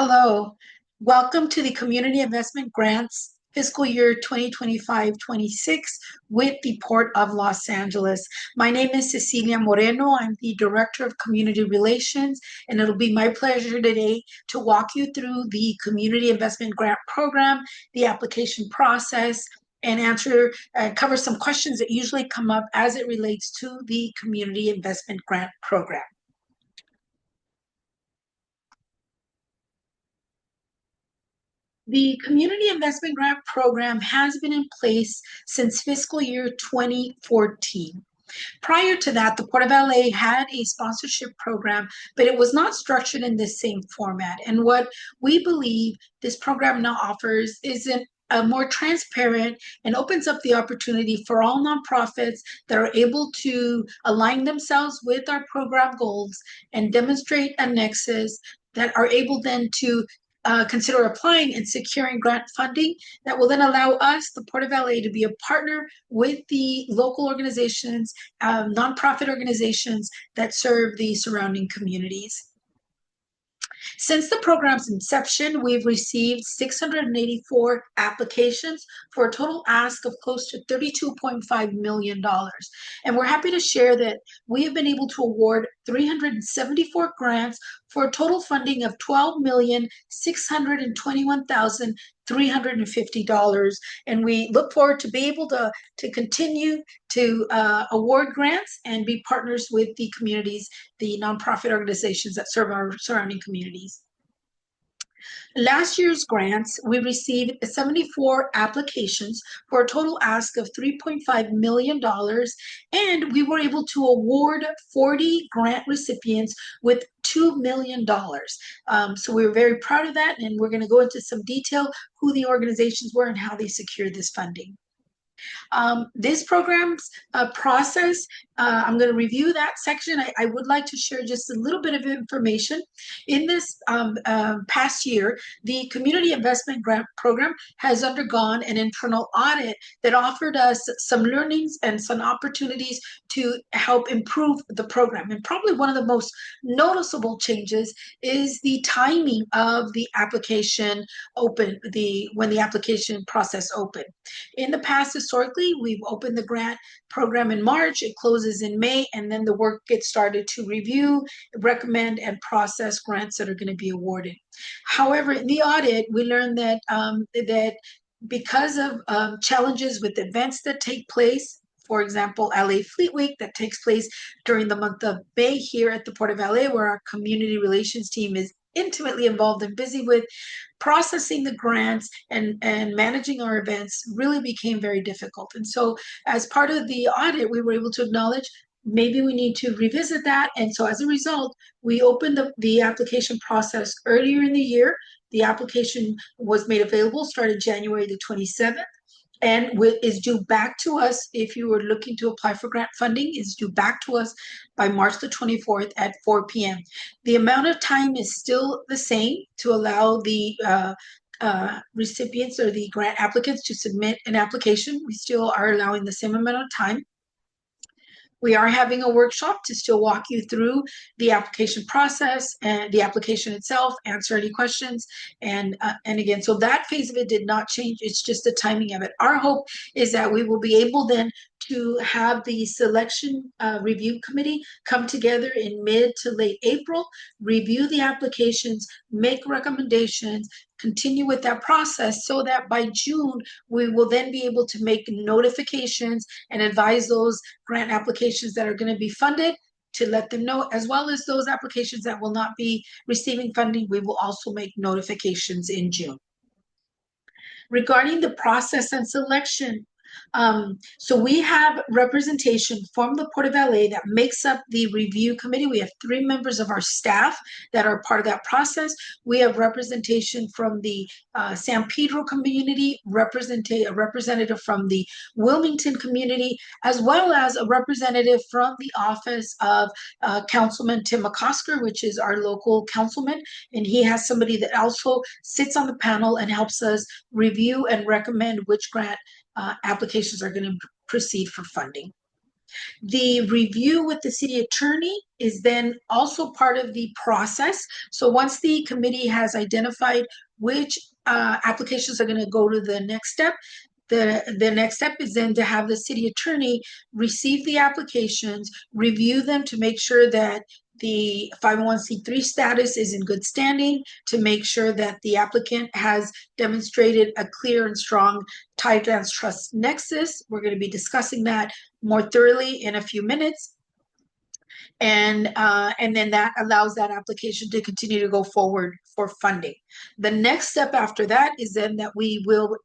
Hello, welcome to the Community Investment Grants Fiscal Year 2025-26 with the Port of Los Angeles. My name is Cecilia Moreno. I'm the Director of Community Relations, and it'll be my pleasure today to walk you through the Community Investment Grant Program, the application process, and cover some questions that usually come up as it relates to the Community Investment Grant Program. The Community Investment Grant Program has been in place since fiscal year 2014. Prior to that, the PortofLA had a sponsorship program, but it was not structured in the same format. And what we believe this program now offers is a more transparent and opens up the opportunity for all nonprofits that are able to align themselves with our program goals and demonstrate a nexus that are able then to consider applying and securing grant funding that will then allow us, the PortofLA, to be a partner with the local organizations, nonprofit organizations that serve the surrounding communities. Since the program's inception, we've received 684 applications for a total ask of close to $32.5 million. And we're happy to share that we have been able to award 374 grants for a total funding of $12,621,350. And we look forward to be able to continue to award grants and be partners with the communities, the nonprofit organizations that serve our surrounding communities. Last year's grants, we received 74 applications for a total ask of $3.5 million, and we were able to award 40 grant recipients with $2 million. So we were very proud of that, and we're going to go into some detail who the organizations were and how they secured this funding. This program's process, I'm going to review that section. I would like to share just a little bit of information. In this past year, the Community Investment Grant Program has undergone an internal audit that offered us some learnings and some opportunities to help improve the program. And probably one of the most noticeable changes is the timing of the application when the application process opened. In the past, historically, we've opened the grant program in March, it closes in May, and then the work gets started to review, recommend, and process grants that are going to be awarded. However, in the audit, we learned that because of challenges with events that take place, for example, LA Fleet Week that takes place during the month of May here at the Port of LA, where our community relations team is intimately involved and busy with, processing the grants and managing our events really became very difficult. And so as part of the audit, we were able to acknowledge maybe we need to revisit that. And so as a result, we opened the application process earlier in the year. The application was made available, started January the 27th. And is due back to us, if you were looking to apply for grant funding, is due back to us by March the 24th at 4 p.m. The amount of time is still the same to allow the recipients or the grant applicants to submit an application. We still are allowing the same amount of time. We are having a workshop to still walk you through the application process and the application itself, answer any questions. And again, so that phase of it did not change. It's just the timing of it. Our hope is that we will be able then to have the selection review committee come together in mid to late April, review the applications, make recommendations, continue with that process so that by June, we will then be able to make notifications and advise those grant applications that are going to be funded to let them know, as well as those applications that will not be receiving funding. We will also make notifications in June. Regarding the process and selection, so we have representation from the Port of LA that makes up the review committee. We have 3 members of our staff that are part of that process. We have representation from the San Pedro community, a representative from the Wilmington community, as well as a representative from the office of Councilman Tim McCosker, which is our local councilman. And he has somebody that also sits on the panel and helps us review and recommend which grant applications are going to proceed for funding. The review with the city attorney is then also part of the process. So once the committee has identified which applications are going to go to the next step, the next step is then to have the city attorney receive the applications, review them to make sure that the 501c3 status is in good standing, to make sure that the applicant has demonstrated a clear and strong title and trust nexus. We're going to be discussing that more thoroughly in a few minutes. And then that allows that application to continue to go forward for funding. The next step after that is then that we will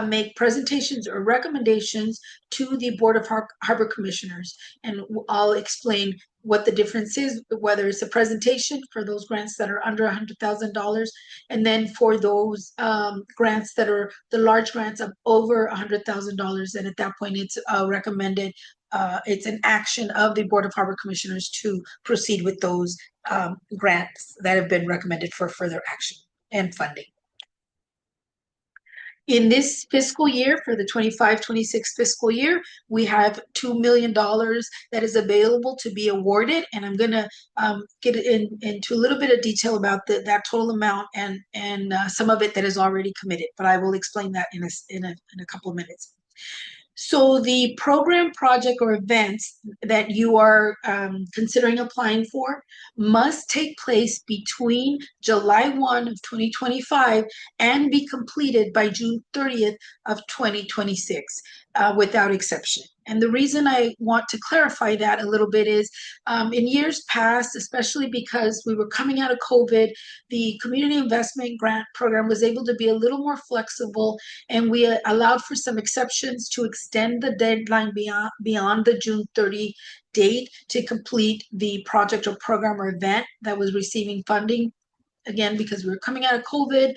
make presentations or recommendations to the Board of Harbor Commissioners, and I'll explain what the difference is, whether it's a presentation for those grants that are under $100,000, and then for those grants that are the large grants of over $100,000, and at that point it's recommended. It's an action of the Board of Harbor Commissioners to proceed with those grants that have been recommended for further action and funding. In this fiscal year, for the 25-26 fiscal year, we have $2 million that is available to be awarded, and I'm going to get into a little bit of detail about that total amount and some of it that is already committed, but I will explain that in a couple of minutes. So the program, project, or events that you are considering applying for must take place between July 1 of 2025 and be completed by June 30th of 2026 without exception. And the reason I want to clarify that a little bit is in years past, especially because we were coming out of COVID, the Community Investment Grant Program was able to be a little more flexible, and we allowed for some exceptions to extend the deadline beyond the June 30 date to complete the project or program or event that was receiving funding. Again, because we were coming out of COVID,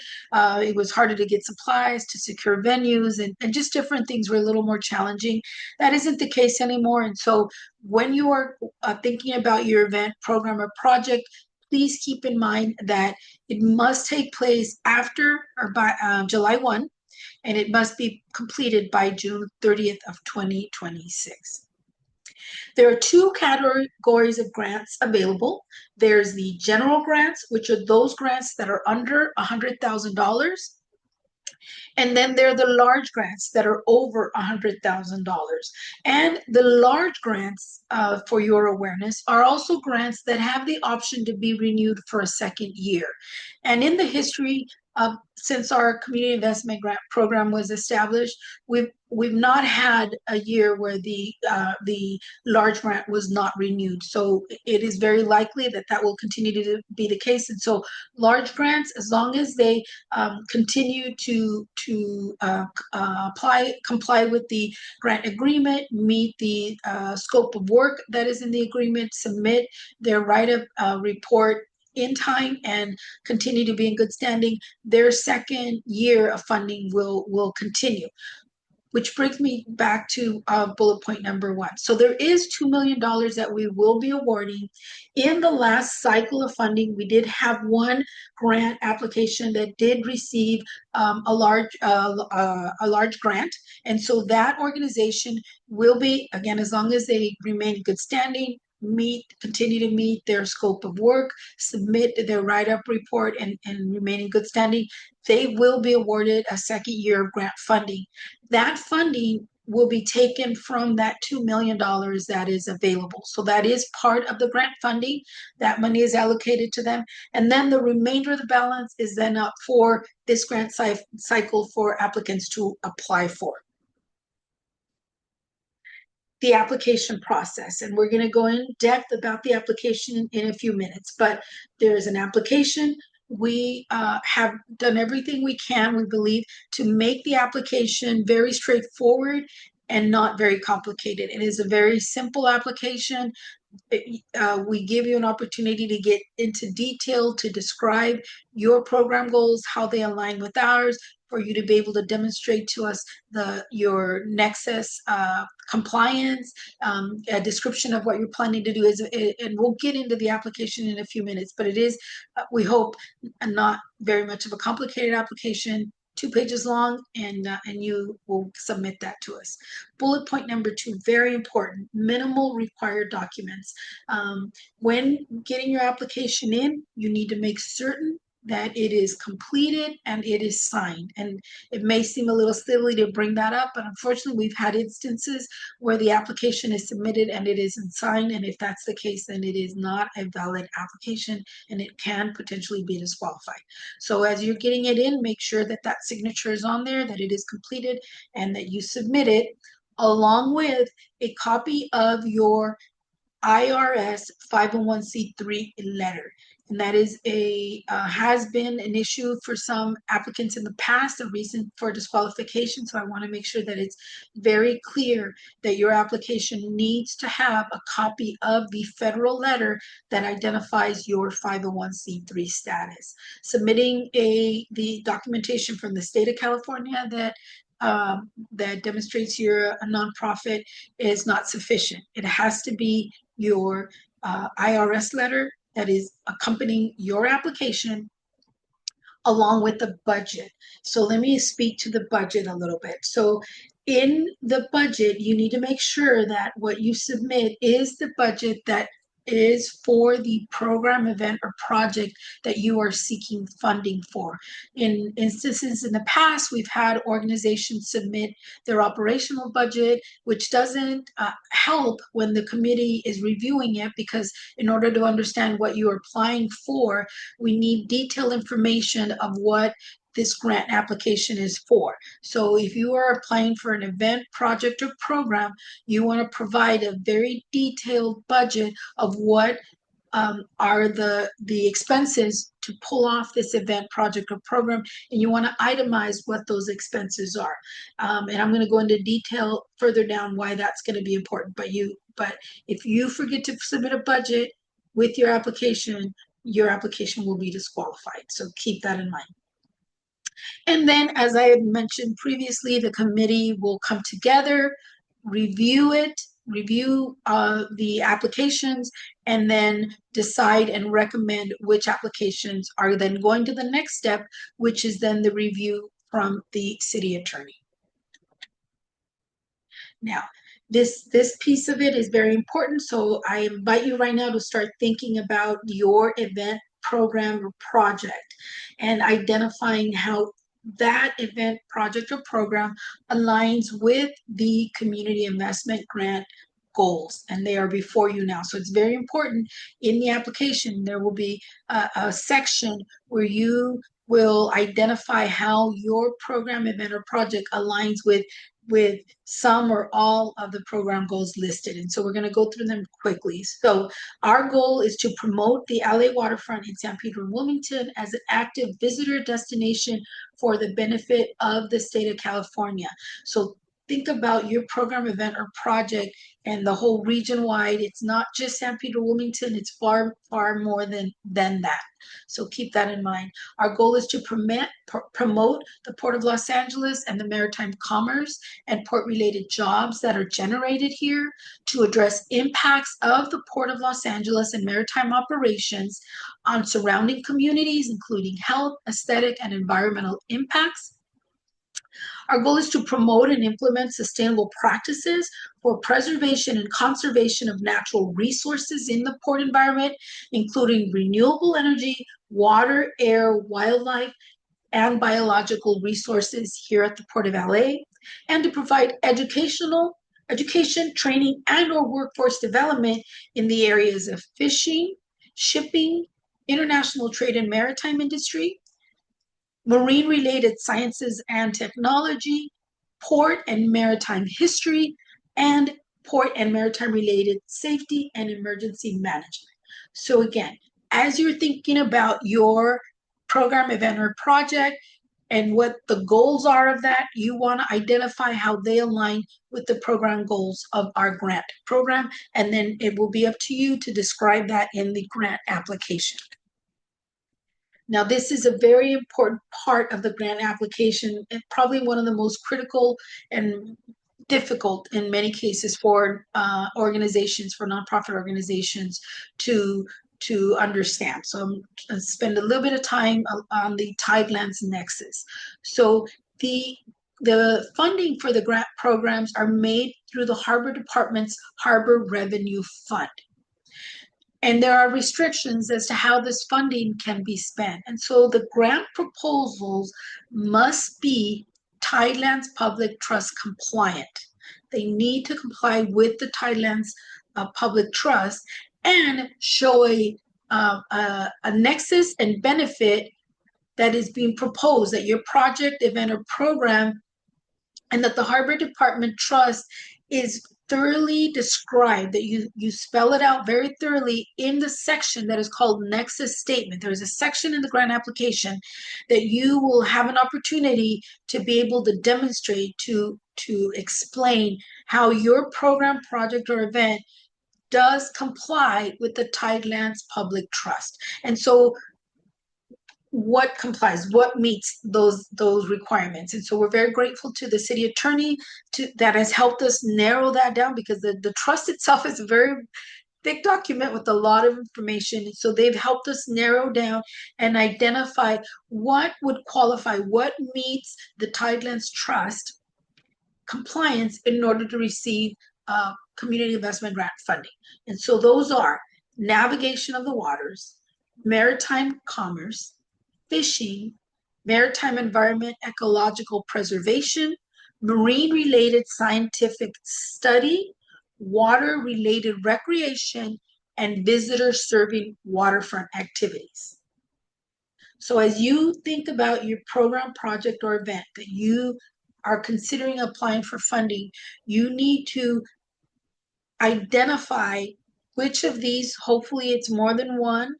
it was harder to get supplies, to secure venues, and just different things were a little more challenging. That isn't the case anymore. And so when you are thinking about your event, program, or project, please keep in mind that it must take place after or by July 1, and it must be completed by June 30th of 2026. There are two categories of grants available. There's the general grants, which are those grants that are under $100,000. And then there are the large grants that are over $100,000. And the large grants, for your awareness, are also grants that have the option to be renewed for a second year. And in the history since our community investment grant program was established, we've not had a year where the large grant was not renewed. So it is very likely that that will continue to be the case. And so large grants, as long as they continue to comply with the grant agreement, meet the scope of work that is in the agreement, submit their write-up report in time, and continue to be in good standing, their second year of funding will continue. Which brings me back to bullet point number 1. So there is $2 million that we will be awarding. In the last cycle of funding, we did have one grant application that did receive a large grant. And so that organization will be, again, as long as they remain in good standing, continue to meet their scope of work, submit their write-up report, and remain in good standing, they will be awarded a second year of grant funding. That funding will be taken from that $2 million that is available. So that is part of the grant funding. That money is allocated to them. And then the remainder of the balance is then up for this grant cycle for applicants to apply for. The application process, and we're going to go in depth about the application in a few minutes, but there's an application. We have done everything we can, we believe, to make the application very straightforward and not very complicated. It is a very simple application. We give you an opportunity to get into detail, to describe your program goals, how they align with ours, for you to be able to demonstrate to us your nexus compliance, a description of what you're planning to do. And we'll get into the application in a few minutes, but it is, we hope, not very much of a complicated application, 2 pages long, and you will submit that to us. Bullet point number 2, very important, minimal required documents. When getting your application in, you need to make certain that it is completed and it is signed. And it may seem a little silly to bring that up, but unfortunately we've had instances where the application is submitted and it isn't signed. And if that's the case, then it is not a valid application and it can potentially be disqualified. So as you're getting it in, make sure that that signature is on there, that it is completed, and that you submit it along with a copy of your IRS 501c3 letter. And that is has been an issue for some applicants in the past, a reason for disqualification. So I want to make sure that it's very clear that your application needs to have a copy of the federal letter that identifies your 501c3 status. Submitting the documentation from the state of California that demonstrates you're a nonprofit is not sufficient. It has to be your IRS letter that is accompanying your application along with the budget. So let me speak to the budget a little bit. So in the budget, you need to make sure that what you submit is the budget that is for the program, event, or project that you are seeking funding for. In instances in the past, we've had organizations submit their operational budget, which doesn't help when the committee is reviewing it, because in order to understand what you're applying for, we need detailed information of what this grant application is for. So if you are applying for an event, project, or program, you want to provide a very detailed budget of what are the expenses to pull off this event, project, or program, and you want to itemize what those expenses are. And I'm going to go into detail further down why that's going to be important. But if you forget to submit a budget with your application will be disqualified. So keep that in mind. And then, as I had mentioned previously, the committee will come together, review the applications, and then decide and recommend which applications are then going to the next step, which is then the review from the city attorney. Now, this piece of it is very important, so I invite you right now to start thinking about your event, program, or project and identifying how that event, project, or program aligns with the community investment grant goals, and they are before you now. So it's very important in the application, there will be a section where you will identify how your program, event, or project aligns with some or all of the program goals listed. And so we're going to go through them quickly. So our goal is to promote the LA waterfront in San Pedro and Wilmington as an active visitor destination for the benefit of the state of California. So think about your program, event, or project and the whole region wide. It's not just San Pedro, Wilmington. It's far, far more than that. So keep that in mind. Our goal is to promote the Port of Los Angeles and the maritime commerce and port-related jobs that are generated here, to address impacts of the Port of Los Angeles and maritime operations on surrounding communities, including health, aesthetic, and environmental impacts. Our goal is to promote and implement sustainable practices for preservation and conservation of natural resources in the port environment, including renewable energy, water, air, wildlife, and biological resources here at the Port of LA, and to provide education, training, and/or workforce development in the areas of fishing, shipping, international trade and maritime industry, marine-related sciences and technology, port and maritime history, and port and maritime-related safety and emergency management. So again, as you're thinking about your program, event, or project, and what the goals are of that, you want to identify how they align with the program goals of our grant program, and then it will be up to you to describe that in the grant application. Now, this is a very important part of the grant application, and probably one of the most critical and difficult in many cases for organizations, for nonprofit organizations, to to understand. So I'm going to spend a little bit of time on the Tidelands Nexus. So the funding for the grant programs are made through the Harbor Department's Harbor Revenue Fund. And there are restrictions as to how this funding can be spent. And so the grant proposals must be Tidelands Public Trust compliant. They need to comply with the Tidelands Public Trust and show a nexus and benefit that is being proposed, that your project, event, or program, and that the Harbor Department Trust is thoroughly described, that you spell it out very thoroughly in the section that is called Nexus Statement. There is a section in the grant application that you will have an opportunity to be able to demonstrate, to explain how your program, project, or event does comply with the Tidelands Public Trust. And so what complies, what meets those requirements. And so we're very grateful to the city attorney that has helped us narrow that down, because the trust itself is a very thick document with a lot of information. So they've helped us narrow down and identify what would qualify, what meets the Tidelands Trust compliance in order to receive community investment grant funding. And so those are navigation of the waters, maritime commerce, fishing, maritime environment, ecological preservation, marine-related scientific study, water-related recreation, and visitor-serving waterfront activities. So as you think about your program, project, or event that you are considering applying for funding, you need to identify which of these, hopefully it's more than one,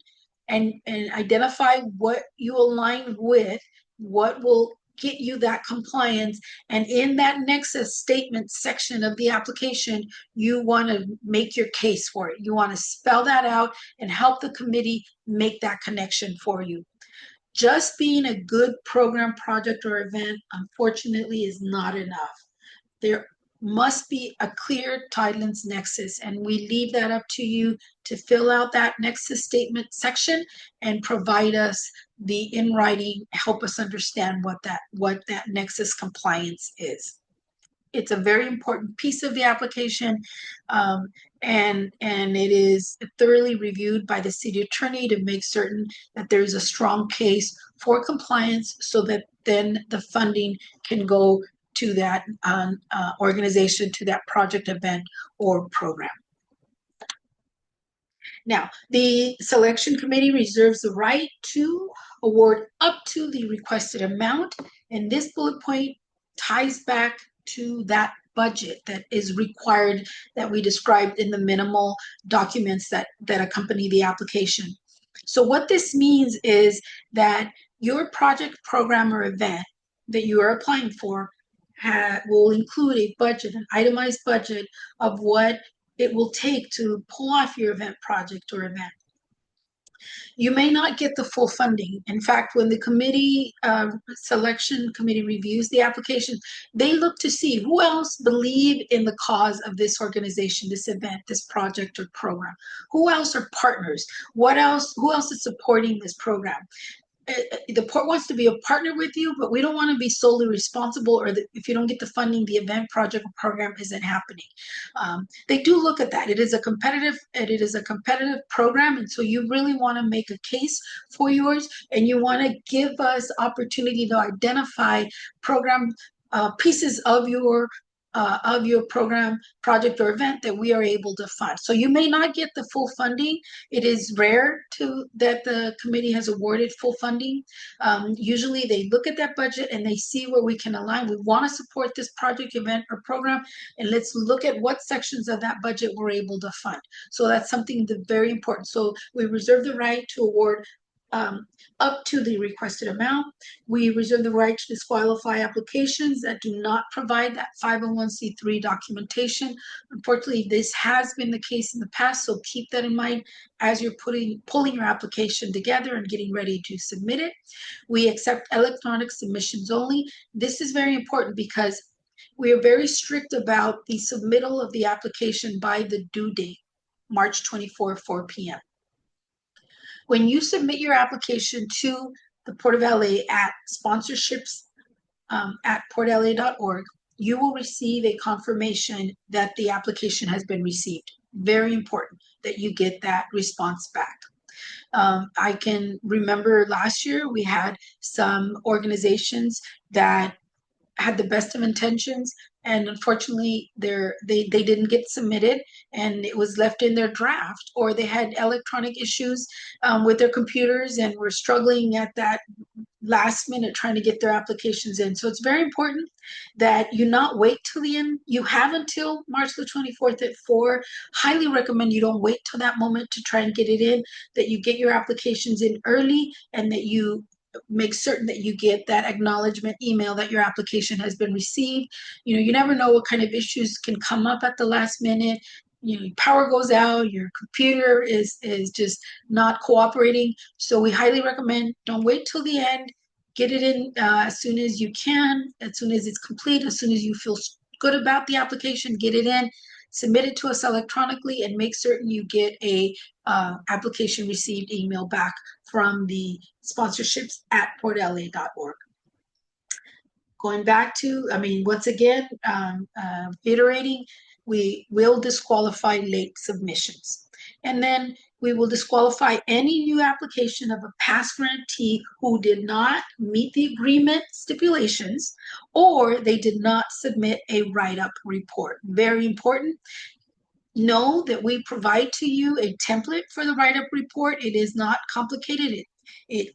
and identify what you align with, what will get you that compliance. And in that nexus statement section of the application, you want to make your case for it. You want to spell that out and help the committee make that connection for you. Just being a good program, project, or event, unfortunately, is not enough. There must be a clear Tidelands nexus, and we leave that up to you to fill out that nexus statement section and provide us the in writing, help us understand what that nexus compliance is. It's a very important piece of the application, and it is thoroughly reviewed by the city attorney to make certain that there is a strong case for compliance, so that then the funding can go to that organization, to that project, event, or program. Now, the selection committee reserves the right to award up to the requested amount, and this bullet point ties back to that budget that is required, that we described in the minimal documents that accompany the application. So what this means is that your project, program, or event that you are applying for will include a budget, an itemized budget of what it will take to pull off your event, project, or event. You may not get the full funding. In fact, when the committee, selection committee reviews the application, they look to see who else believe in the cause of this organization, this event, this project, or program. Who else are partners? Who else is supporting this program? The port wants to be a partner with you, but we don't want to be solely responsible, or if you don't get the funding, the event, project, or program isn't happening. They do look at that. It is a competitive program, and so you really want to make a case for yours, and you want to give us opportunity to identify program pieces of your program, project, or event that we are able to fund. So you may not get the full funding. It is rare that the committee has awarded full funding. Usually they look at that budget and they see where we can align. We want to support this project, event, or program, and let's look at what sections of that budget we're able to fund. So that's something that's very important. So we reserve the right to award up to the requested amount. We reserve the right to disqualify applications that do not provide that 501c3 documentation. Unfortunately, this has been the case in the past, so keep that in mind as you're pulling your application together and getting ready to submit it. We accept electronic submissions only. This is very important because we are very strict about the submittal of the application by the due date, March 24, 4 p.m. When you submit your application to the Port of LA at sponsorships at PortofLA.org, you will receive a confirmation that the application has been received. Very important that you get that response back. I can remember last year we had some organizations that had the best of intentions, and unfortunately they didn't get submitted, and it was left in their draft, or they had electronic issues with their computers and were struggling at that last minute trying to get their applications in. So it's very important that you not wait till the end. You have until March the 24th at 4. Highly recommend you don't wait till that moment to try and get it in, that you get your applications in early, and that you make certain that you get that acknowledgement email that your application has been received. You never know what kind of issues can come up at the last minute. Power goes out, your computer is just not cooperating. So we highly recommend don't wait till the end. Get it in as soon as you can, as soon as it's complete, as soon as you feel good about the application, get it in, submit it to us electronically, and make certain you get a application received email back from the sponsorships at PortofLA.org. Going back to, once again, iterating, we will disqualify late submissions. And then we will disqualify any new application of a past grantee who did not meet the agreement stipulations, or they did not submit a write-up report. Very important. Know that we provide to you a template for the write-up report. It is not complicated. It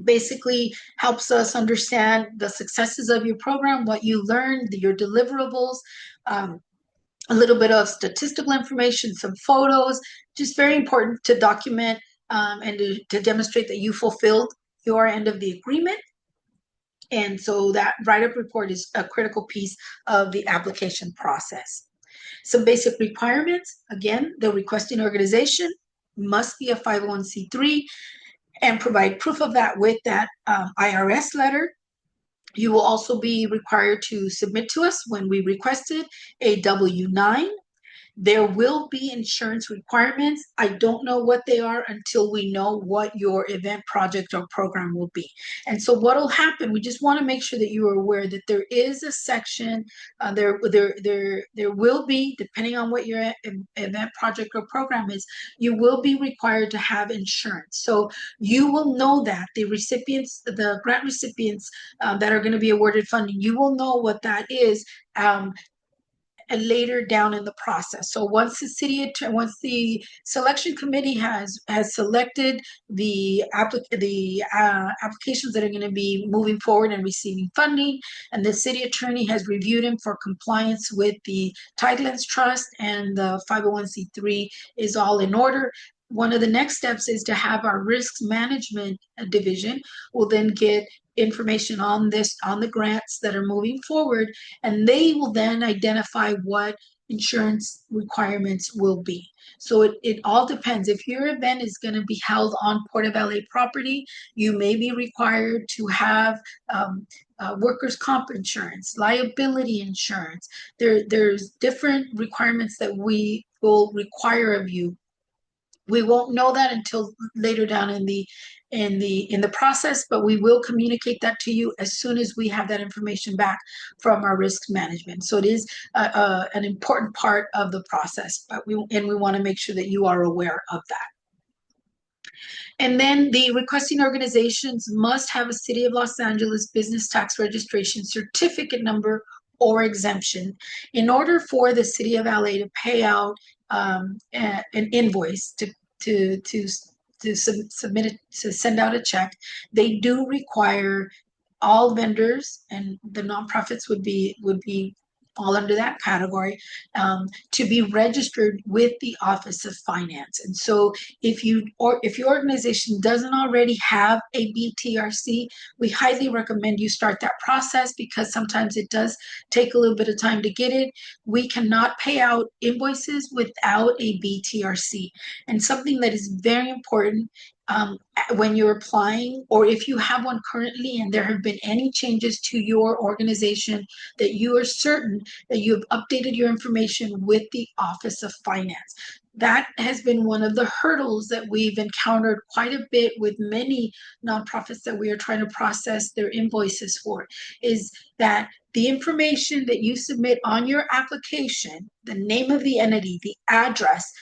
basically helps us understand the successes of your program, what you learned, your deliverables, a little bit of statistical information, some photos, just very important to document and to demonstrate that you fulfilled your end of the agreement. And so that write-up report is a critical piece of the application process. Some basic requirements. Again, the requesting organization must be a 501c3 and provide proof of that with that IRS letter. You will also be required to submit to us, when we requested, a W-9. There will be insurance requirements. I don't know what they are until we know what your event, project, or program will be. And so what will happen, we just want to make sure that you are aware that there is a section, there will be, depending on what your event, project, or program is, you will be required to have insurance. So you will know that the recipients, the grant recipients that are going to be awarded funding, you will know what that is and later down in the process. So once the selection committee has selected the applications that are going to be moving forward and receiving funding, and the city attorney has reviewed them for compliance with the Tidelands Trust and the 501c3 is all in order, one of the next steps is to have our risk management division will then get information on the grants that are moving forward, and they will then identify what insurance requirements will be. So it all depends. If your event is going to be held on Port of LA property, you may be required to have workers' comp insurance, liability insurance. There's different requirements that we will require of you. We won't know that until later down in the process, but we will communicate that to you as soon as we have that information back from our risk management. So it is an important part of the process, but we want to make sure that you are aware of that. And then the requesting organizations must have a City of Los Angeles business tax registration certificate number or exemption in order for the City of LA to pay out an invoice to submit it, to send out a check. They do require all vendors, and the nonprofits would be all under that category, to be registered with the Office of Finance. And so if your organization doesn't already have a BTRC, we highly recommend you start that process, because sometimes it does take a little bit of time to get it. We cannot pay out invoices without a BTRC. And something that is very important, when you're applying, or if you have one currently and there have been any changes to your organization, that you are certain that you have updated your information with the Office of Finance. That has been one of the hurdles that we've encountered quite a bit with many nonprofits that we are trying to process their invoices for, is that the information that you submit on your application, the name of the entity, the address,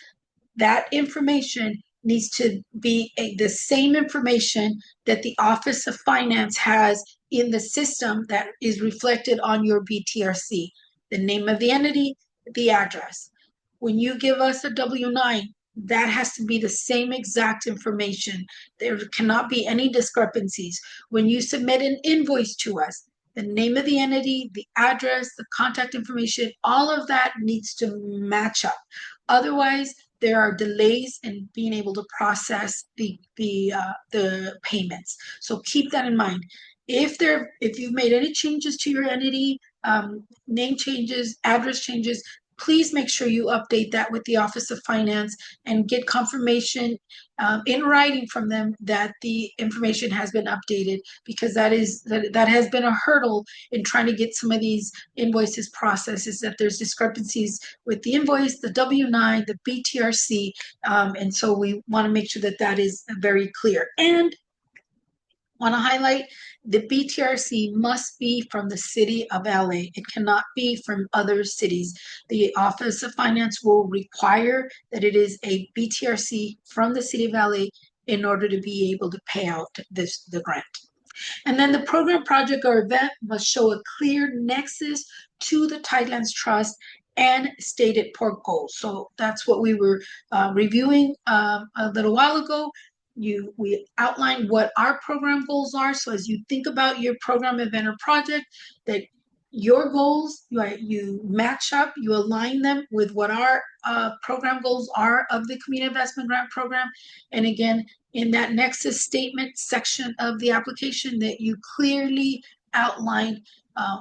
that information needs to be the same information that the Office of Finance has in the system that is reflected on your BTRC. The name of the entity, the address. When you give us a W-9, that has to be the same exact information. There cannot be any discrepancies. When you submit an invoice to us, the name of the entity, the address, the contact information, all of that needs to match up. Otherwise, there are delays in being able to process the payments. So keep that in mind. If you've made any changes to your entity, name changes, address changes, please make sure you update that with the Office of Finance and get confirmation in writing from them that the information has been updated, because that has been a hurdle in trying to get some of these invoices processed, is that there's discrepancies with the invoice, the W-9, the BTRC, and so we want to make sure that that is very clear. And want to highlight, the BTRC must be from the city of LA. It cannot be from other cities. The Office of Finance will require that it is a BTRC from the city of LA in order to be able to pay out the grant. And then the program, project, or event must show a clear nexus to the Tidelands Trust and stated port goals. So that's what we were reviewing a little while ago. We outlined what our program goals are. So as you think about your program, event, or project, that your goals, you match up, you align them with what our program goals are of the Community Investment Grant Program. And again, in that nexus statement section of the application, that you clearly outline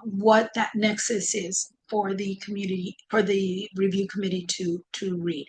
what that nexus is for the community, for the review committee to read.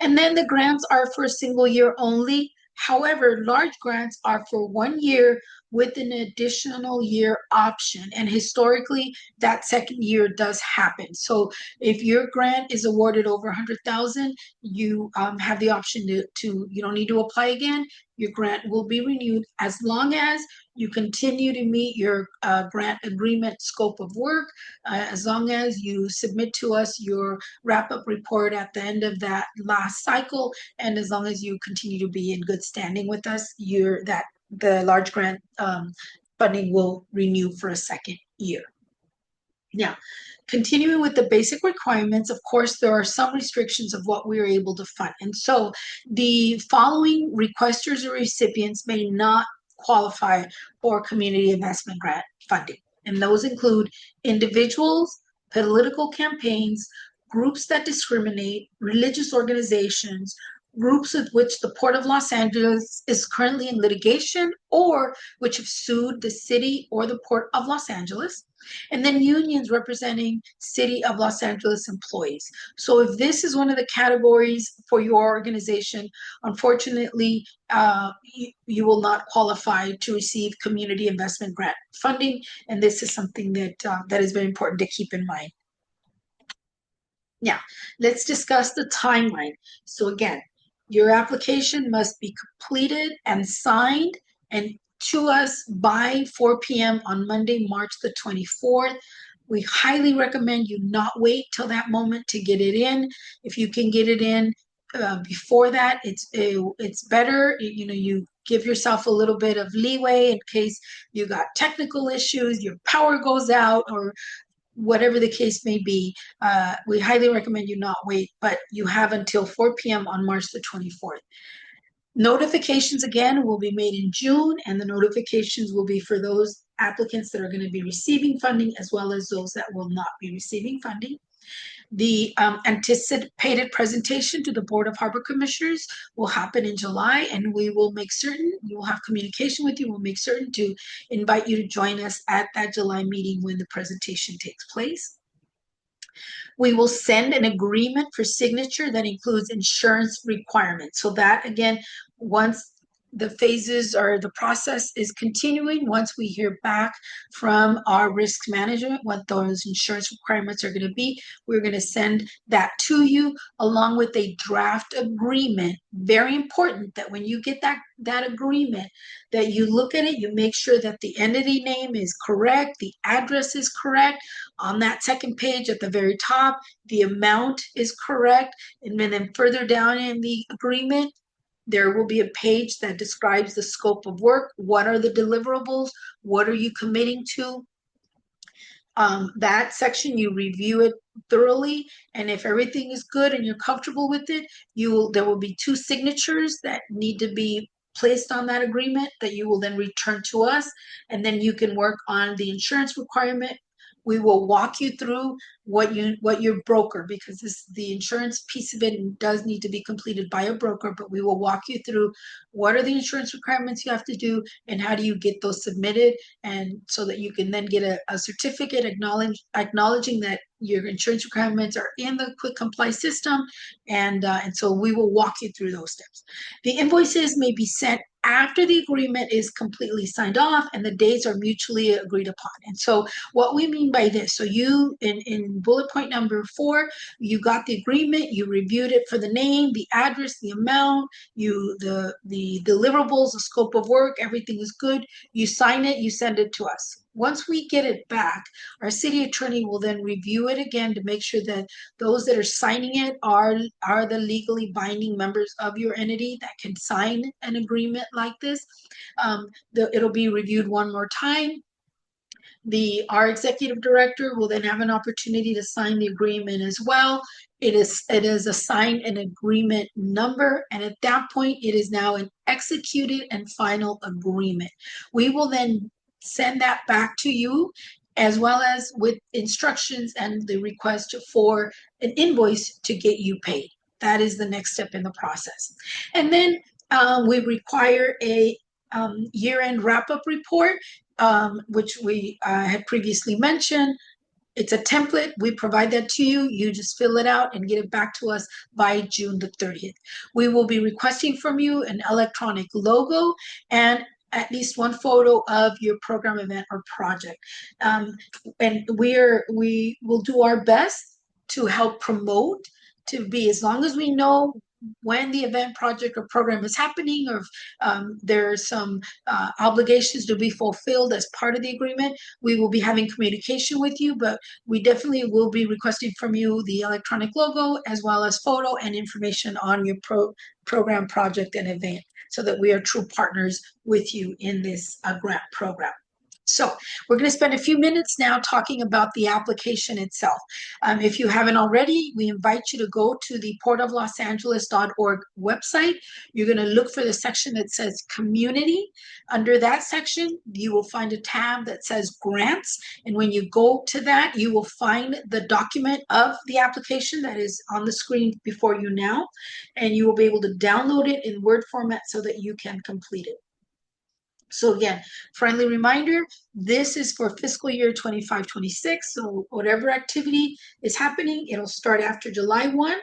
And then the grants are for a single year only. However, large grants are for 1 year with an additional year option. And historically, that second year does happen. So if your grant is awarded over 100,000, you have the option to, you don't need to apply again. Your grant will be renewed as long as you continue to meet your grant agreement scope of work, as long as you submit to us your wrap-up report at the end of that last cycle, and as long as you continue to be in good standing with us, the large grant funding will renew for a second year. Now, continuing with the basic requirements, of course, there are some restrictions of what we are able to fund. And so the following requesters or recipients may not qualify for community investment grant funding. And those include individuals, political campaigns, groups that discriminate, religious organizations, groups with which the Port of Los Angeles is currently in litigation or which have sued the city or the Port of Los Angeles, and then unions representing City of Los Angeles employees. So if this is one of the categories for your organization, unfortunately, you will not qualify to receive community investment grant funding, and this is something that is very important to keep in mind. Now, let's discuss the timeline. So again, your application must be completed and signed and to us by 4 p.m. on Monday, March the 24th. We highly recommend you not wait till that moment to get it in. If you can get it in before that, it's better. You give yourself a little bit of leeway in case you got technical issues, your power goes out, or whatever the case may be. We highly recommend you not wait, but you have until 4 p.m. on March the 24th. Notifications, again, will be made in June, and the notifications will be for those applicants that are going to be receiving funding as well as those that will not be receiving funding. The anticipated presentation to the Board of Harbor Commissioners will happen in July, and we will make certain, we will have communication with you. We'll make certain to invite you to join us at that July meeting when the presentation takes place. We will send an agreement for signature that includes insurance requirements. So that, again, once the phases or the process is continuing. Once we hear back from our risk management, what those insurance requirements are going to be, we're going to send that to you along with a draft agreement. Very important that when you get that agreement, that you look at it, you make sure that the entity name is correct, the address is correct. On that second page at the very top, the amount is correct. And then further down in the agreement, there will be a page that describes the scope of work. What are the deliverables? What are you committing to? That section, you review it thoroughly, and if everything is good and you're comfortable with it, there will be 2 signatures that need to be placed on that agreement that you will then return to us, and then you can work on the insurance requirement. We will walk you through what your broker, because the insurance piece of it does need to be completed by a broker, but we will walk you through what are the insurance requirements you have to do and how do you get those submitted, and so that you can then get a certificate acknowledging that your insurance requirements are in the quick comply system, and so we will walk you through those steps. The invoices may be sent after the agreement is completely signed off and the dates are mutually agreed upon. And so what we mean by this, so you in bullet point number 4, you got the agreement, you reviewed it for the name, the address, the amount, the deliverables, the scope of work, everything is good. You sign it, you send it to us. Once we get it back, our city attorney will then review it again to make sure that those that are signing it are the legally binding members of your entity that can sign an agreement like this. It'll be reviewed one more time. Our executive director will then have an opportunity to sign the agreement as well. It is assigned an agreement number, and at that point, it is now an executed and final agreement. We will then send that back to you, as well as with instructions and the request for an invoice to get you paid. That is the next step in the process. And then we require a year-end wrap-up report, which we had previously mentioned. It's a template. We provide that to you. You just fill it out and get it back to us by June the 30th. We will be requesting from you an electronic logo and at least one photo of your program, event, or project. And we will do our best to help promote, to be, as long as we know when the event, project, or program is happening, or if there are some obligations to be fulfilled as part of the agreement, we will be having communication with you, but we definitely will be requesting from you the electronic logo as well as photo and information on your program, project, and event, so that we are true partners with you in this grant program. So we're going to spend a few minutes now talking about the application itself. If you haven't already, we invite you to go to the portoflosangeles.org website. You're going to look for the section that says Community. Under that section, you will find a tab that says Grants. And when you go to that, you will find the document of the application that is on the screen before you now. And you will be able to download it in Word format so that you can complete it. So again, friendly reminder, this is for fiscal year 25-26. So whatever activity is happening, it'll start after July 1.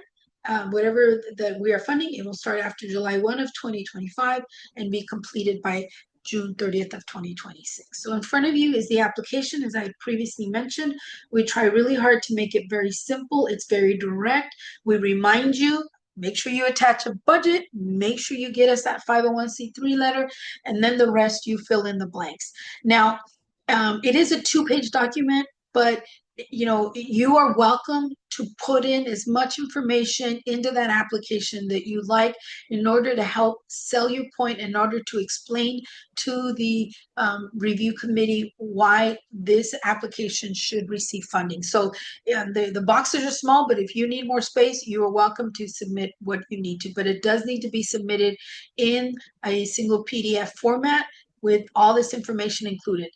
Whatever that we are funding, it will start after July 1 of 2025 and be completed by June 30th of 2026. So in front of you is the application. As I previously mentioned, we try really hard to make it very simple. It's very direct. We remind you, make sure you attach a budget, make sure you get us that 501c3 letter, and then the rest you fill in the blanks. Now, it is a 2-page document, but you are welcome to put in as much information into that application that you like in order to help sell your point, in order to explain to the review committee why this application should receive funding. So the boxes are small, but if you need more space, you are welcome to submit what you need to, but it does need to be submitted in a single PDF format with all this information included.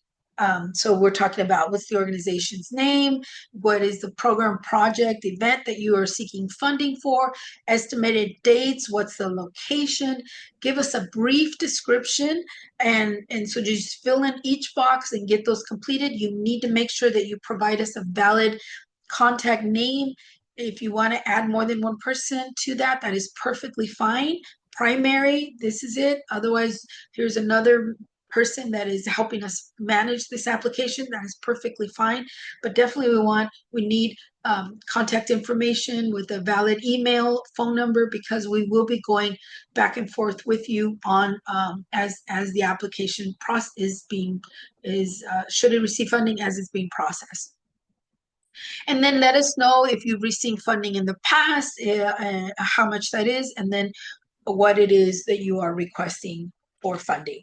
So we're talking about what's the organization's name, what is the program, project, event that you are seeking funding for, estimated dates, what's the location, give us a brief description, and so just fill in each box and get those completed. You need to make sure that you provide us a valid contact name. If you want to add more than one person to that, that is perfectly fine. primary, this is it. Otherwise, here's another person that is helping us manage this application. That is perfectly fine. But definitely we need contact information with a valid email, phone number, because we will be going back and forth with you on as the application process should it receive funding as it's being processed. And then let us know if you've received funding in the past, how much that is, and then what it is that you are requesting for funding.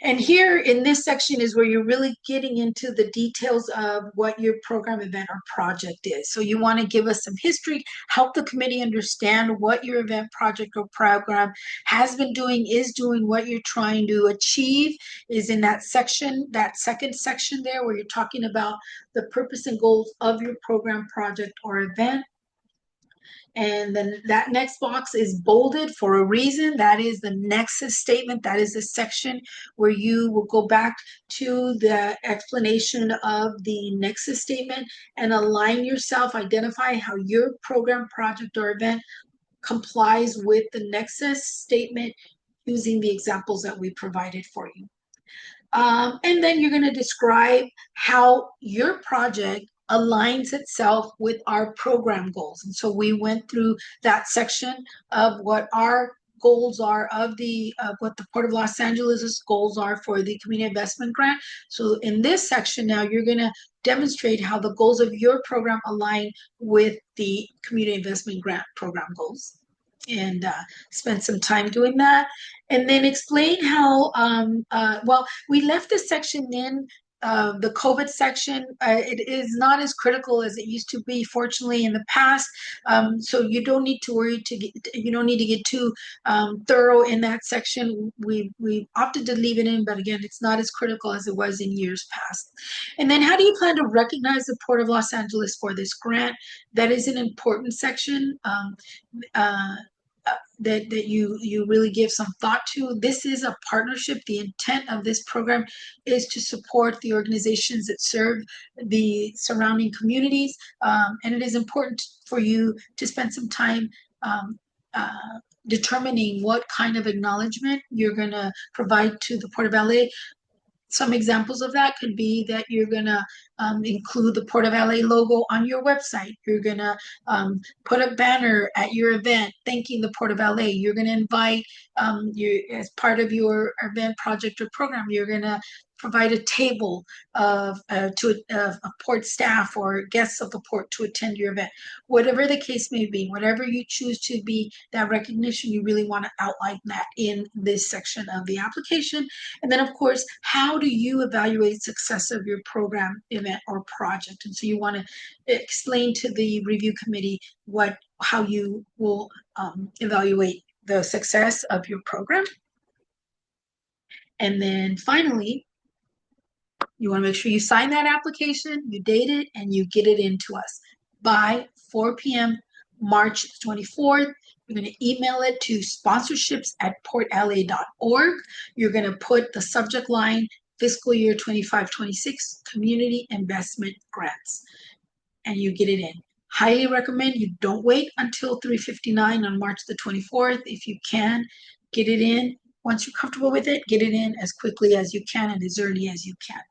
And here in this section is where you're really getting into the details of what your program, event, or project is. So you want to give us some history, help the committee understand what your event, project, or program has been doing, is doing, what you're trying to achieve is in that section, that second section there where you're talking about the purpose and goals of your program, project, or event. And then that next box is bolded for a reason. That is the nexus statement. That is the section where you will go back to the explanation of the nexus statement and align yourself, identify how your program, project, or event complies with the nexus statement using the examples that we provided for you. And then you're going to describe how your project aligns itself with our program goals. And so we went through that section of what our goals are of what the Port of Los Angeles' goals are for the community investment grant. So in this section now, you're going to demonstrate how the goals of your program align with the community investment grant program goals, and spend some time doing that. And then explain how, well, we left this section in the COVID section. It is not as critical as it used to be, fortunately, in the past. So you don't need to worry you don't need to get too thorough in that section. We opted to leave it in, but again, it's not as critical as it was in years past. And then how do you plan to recognize the Port of Los Angeles for this grant? That is an important section. That you really give some thought to. This is a partnership. The intent of this program is to support the organizations that serve the surrounding communities, and it is important for you to spend some time determining what kind of acknowledgement you're going to provide to the Port of LA. Some examples of that could be that you're going to include the Port of LA logo on your website. You're going to put a banner at your event thanking the Port of LA. You're going to invite, as part of your event, project, or program, you're going to provide a table of port staff or guests of the port to attend your event. Whatever the case may be, whatever you choose to be that recognition, you really want to outline that in this section of the application. And then, of course, how do you evaluate success of your program, event, or project? And so you want to explain to the review committee how you will evaluate the success of your program. And then finally, you want to make sure you sign that application, you date it, and you get it into us by 4 p.m. March 24th. You're going to email it to sponsorships@portla.org. You're going to put the subject line fiscal year 25-26 community investment grants, and you get it in. Highly recommend you don't wait until 3:59 on March the 24th. If you can, get it in. Once you're comfortable with it, get it in as quickly as you can and as early as you can.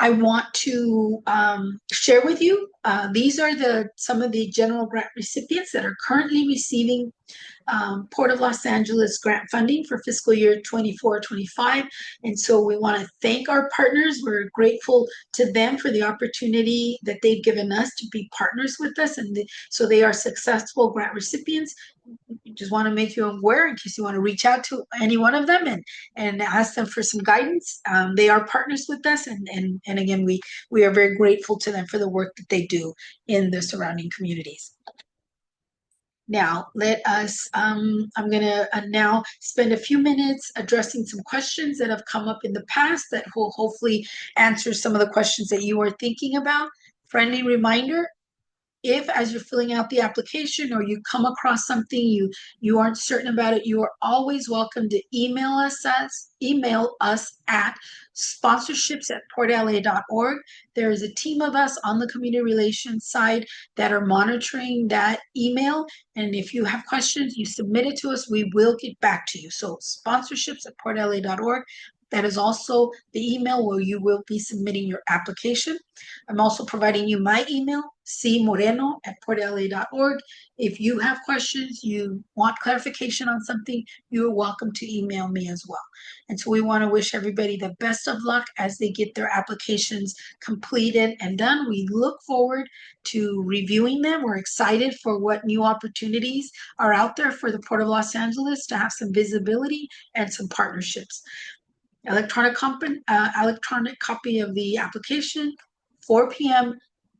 I want to share with you, these are some of the general grant recipients that are currently receiving Port of Los Angeles grant funding for fiscal year 24-25. And so we want to thank our partners. We're grateful to them for the opportunity that they've given us to be partners with us. And so they are successful grant recipients. Just want to make you aware in case you want to reach out to any one of them and ask them for some guidance. They are partners with us, and again, we are very grateful to them for the work that they do in the surrounding communities. Now, I'm going to now spend a few minutes addressing some questions that have come up in the past that will hopefully answer some of the questions that you are thinking about. Friendly reminder, if as you're filling out the application or you come across something you aren't certain about it, you are always welcome to email us at sponsorships@portla.org. There is a team of us on the community relations side that are monitoring that email. And if you have questions, you submit it to us, we will get back to you. So sponsorships@portla.org. That is also the email where you will be submitting your application. I'm also providing you my email, cmoreno@portla.org. If you have questions, you want clarification on something, you're welcome to email me as well. And so we want to wish everybody the best of luck as they get their applications completed and done. We look forward to reviewing them. We're excited for what new opportunities are out there for the Port of Los Angeles to have some visibility and some partnerships. Electronic copy of the application, 4 p.m.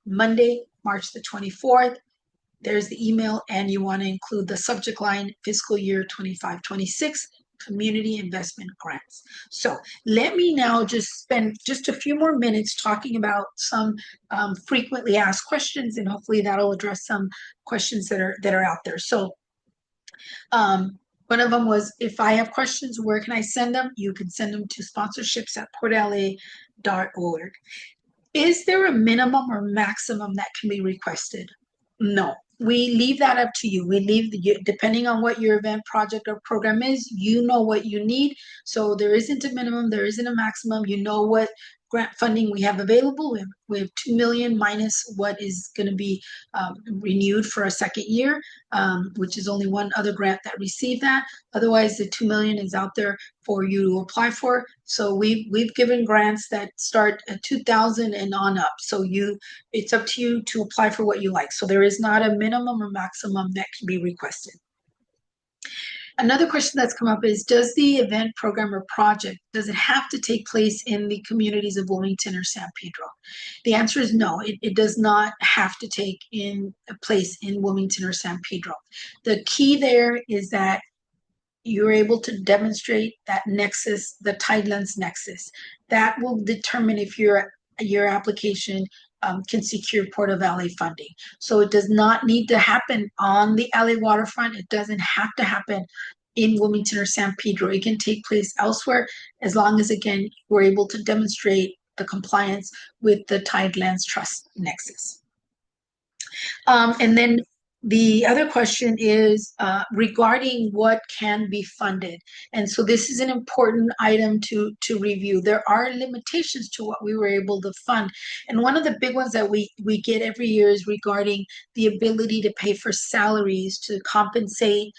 Monday, March the 24th. There's the email, and you want to include the subject line, fiscal year 25-26, community investment grants. So let me now just spend just a few more minutes talking about some frequently asked questions, and hopefully that'll address some questions that are out there. So one of them was, if I have questions, where can I send them? You can send them to sponsorships@portla.org. Is there a minimum or maximum that can be requested? No. We leave that up to you. We leave depending on what your event, project, or program is, you know what you need. So there isn't a minimum, there isn't a maximum. You know what grant funding we have available. We have 2 million minus what is going to be renewed for a second year, which is only one other grant that received that. Otherwise, the 2 million is out there for you to apply for. So we've given grants that start at 2,000 and on up. So it's up to you to apply for what you like. So there is not a minimum or maximum that can be requested. Another question that's come up is, does the event, program, or project, does it have to take place in the communities of Wilmington or San Pedro? The answer is no, it does not have to take place in Wilmington or San Pedro. The key there is that you're able to demonstrate that nexus, the Tidelands nexus. That will determine if your application can secure Port of LA funding. So it does not need to happen on the LA waterfront. It doesn't have to happen in Wilmington or San Pedro. It can take place elsewhere as long as, again, we're able to demonstrate the compliance with the Tidelands Trust nexus. And then the other question is regarding what can be funded. And so this is an important item to review. There are limitations to what we were able to fund. And one of the big ones that we get every year is regarding the ability to pay for salaries to compensate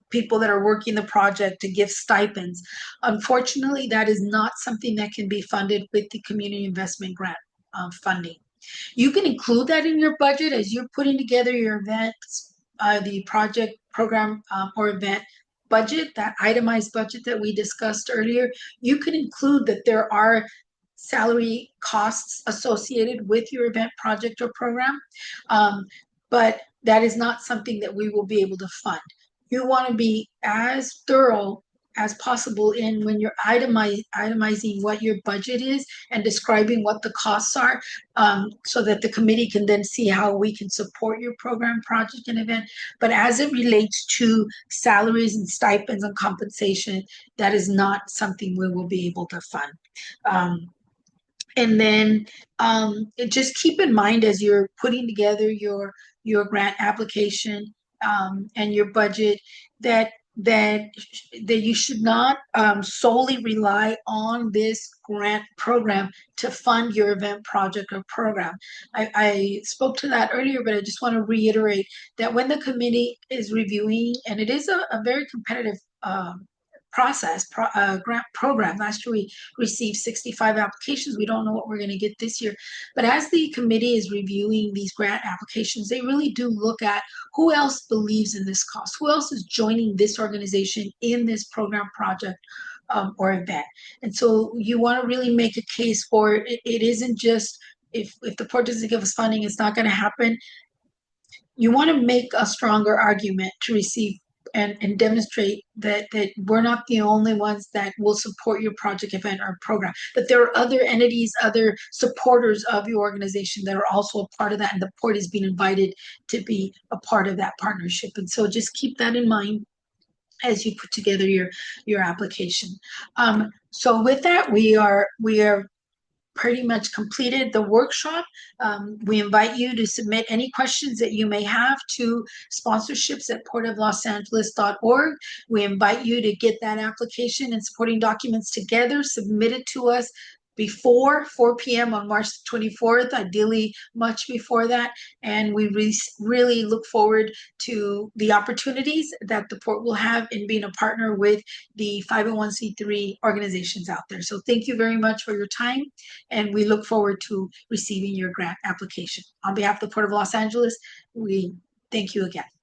people that are working the project, to give stipends. Unfortunately, that is not something that can be funded with the community investment grant funding. You can include that in your budget as you're putting together your events, the project, program, or event budget, that itemized budget that we discussed earlier. You can include that there are salary costs associated with your event, project, or program, but that is not something that we will be able to fund. You want to be as thorough as possible in when you're itemizing what your budget is and describing what the costs are, so that the committee can then see how we can support your program, project, and event. But as it relates to salaries and stipends and compensation, that is not something we will be able to fund. And then just keep in mind as you're putting together your grant application and your budget that you should not solely rely on this grant program to fund your event, project, or program. I spoke to that earlier, but I just want to reiterate that when the committee is reviewing, and it is a very competitive grant program. Last year we received 65 applications. We don't know what we're going to get this year. But as the committee is reviewing these grant applications, they really do look at who else believes in this cause, who else is joining this organization in this program, project, or event. And so you want to really make a case for it. It isn't just if the port doesn't give us funding, it's not going to happen. You want to make a stronger argument to receive and demonstrate that we're not the only ones that will support your project, event, or program, but there are other entities, other supporters of your organization that are also a part of that, and the port is being invited to be a part of that partnership. And so just keep that in mind as you put together your application. So with that, we are pretty much completed the workshop. We invite you to submit any questions that you may have to sponsorships@portoflosangeles.org. We invite you to get that application and supporting documents together, submit it to us before 4 p.m. on March 24th, ideally much before that. And we really look forward to the opportunities that the port will have in being a partner with the 501c3 organizations out there. So thank you very much for your time, and we look forward to receiving your grant application. On behalf of the Port of Los Angeles, we thank you again.